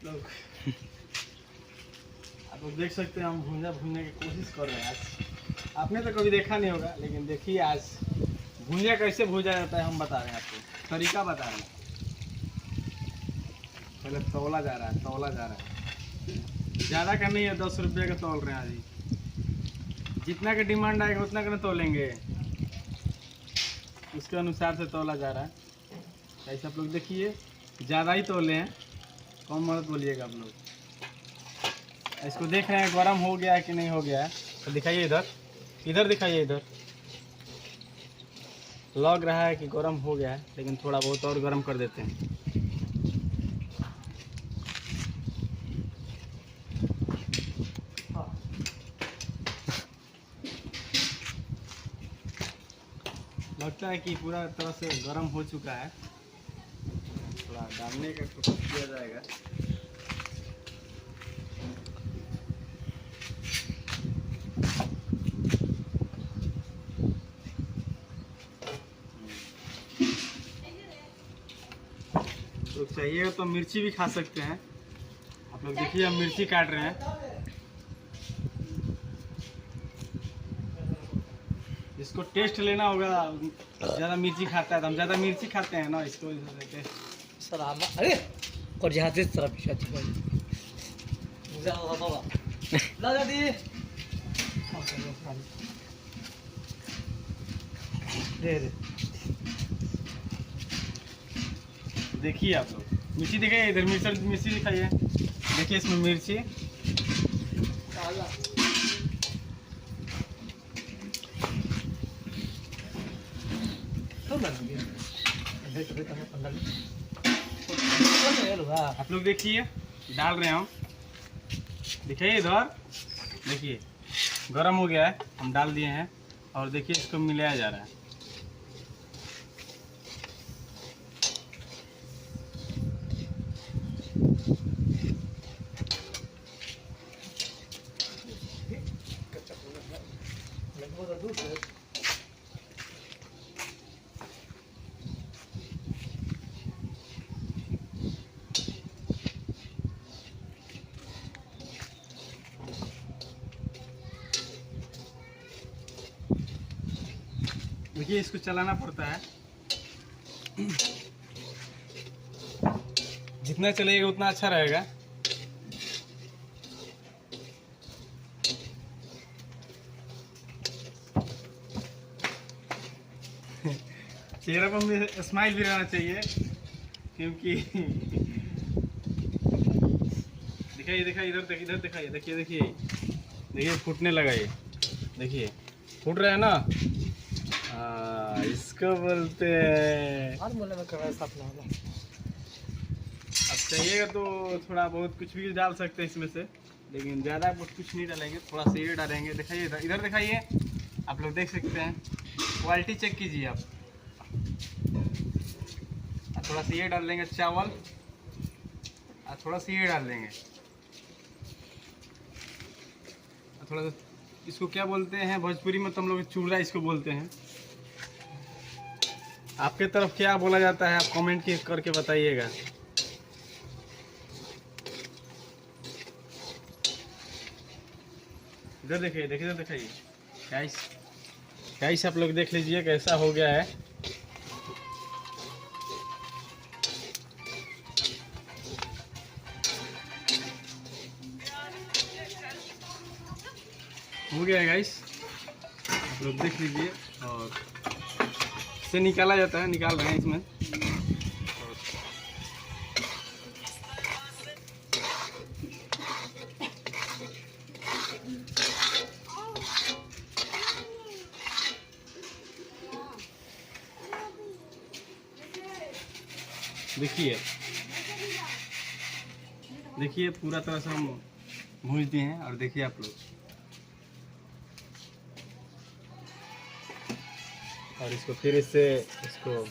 लोग आप लोग देख सकते हैं हम भुंजा भूनने की कोशिश कर रहे हैं। आज आपने तो कभी देखा नहीं होगा, लेकिन देखिए आज भुंजा कैसे भूजा जाता है हम बता रहे हैं आपको, तरीका बता रहे हैं। पहले तौला जा रहा है, तौला जा रहा है, ज़्यादा का नहीं है, 10 रुपये का तौल रहे हैं आज ही। जितना का डिमांड आएगा उतना का ना तोलेंगे, उसके अनुसार से तौला जा रहा है। ऐसे आप लोग देखिए, ज़्यादा ही तोले हैं, कम मत बोलिएगा आप लोग। इसको देख रहे हैं गर्म हो गया है कि नहीं हो गया है, तो दिखाइए इधर, इधर दिखाइए, इधर लग रहा है कि गर्म हो गया है, लेकिन थोड़ा बहुत और गर्म कर देते हैं। लगता है कि पूरा तरह से गर्म हो चुका है, थोड़ा डालने का कोशिश किया जाएगा। तो चाहिए तो मिर्ची भी खा सकते हैं। आप लोग देखिए, हम मिर्ची काट रहे हैं। इसको टेस्ट लेना होगा, ज़्यादा मिर्ची खाता है तो हम ज़्यादा मिर्ची खाते हैं ना, इसको सर अरे और जहाँ से तरफ ला दादी दे दे। देखिए आप लोग, मिर्ची दिखाइए, इधर मिर्ची दिखाइए, देखिए इसमें मिर्ची। आप लोग देखिए, डाल रहे हैं हम, दिखाइए इधर, देखिए गरम हो गया है, हम डाल दिए हैं और देखिए इसको मिलाया जा रहा है। देखिए इसको चलाना पड़ता है, जितना चलेगा उतना अच्छा रहेगा। चेहरे पर स्माइल भी रहना चाहिए, क्योंकि दिखाइए दिखाइए, इधर दिखाइए, देखिए देखिए देखिए फूटने लगा ये, देखिए फूट रहा है ना। इसको बोलते हैं। और बोले मैं कर साथ में अब चाहिएगा तो थोड़ा बहुत कुछ भी डाल सकते हैं इसमें से, लेकिन ज़्यादा कुछ नहीं डालेंगे, थोड़ा सा ये डालेंगे। दिखाइए इधर, इधर दिखाइए, आप लोग देख सकते हैं, क्वालिटी चेक कीजिए आप। थोड़ा सा ये डाल देंगे चावल, और थोड़ा सा ये डाल देंगे, थोड़ा सा इसको क्या बोलते हैं भोजपुरी में, तो हम लोग चूड़ा इसको बोलते हैं। आपके तरफ क्या बोला जाता है, आप कमेंट करके बताइएगा। इधर देखिए, देखिए इधर दिखाइए, गाइस आप लोग देख लीजिए कैसा हो गया है। हो गया है गाइस, आप लोग देख लीजिए। और इसे निकाला जाता है, निकाल रहे हैं इसमें। देखिए देखिए पूरा तरह से हम भूंज दिए हैं, और देखिए आप लोग, और इसको फिर इससे इसको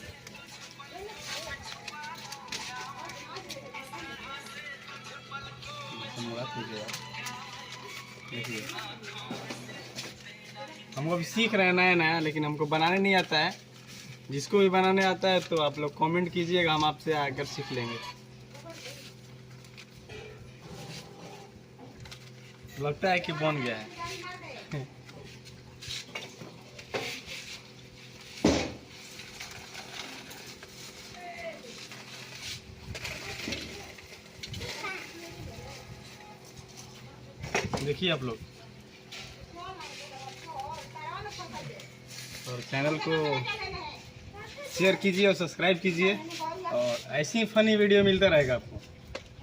देखिए, हमको अभी सीख रहे हैं नया नया, लेकिन हमको बनाने नहीं आता है। जिसको भी बनाने आता है तो आप लोग कमेंट कीजिएगा, हम आपसे आकर सीख लेंगे। लगता है कि बन गया है। देखिए आप लोग, और चैनल को शेयर कीजिए और सब्सक्राइब कीजिए, और ऐसी फनी वीडियो मिलता रहेगा आपको।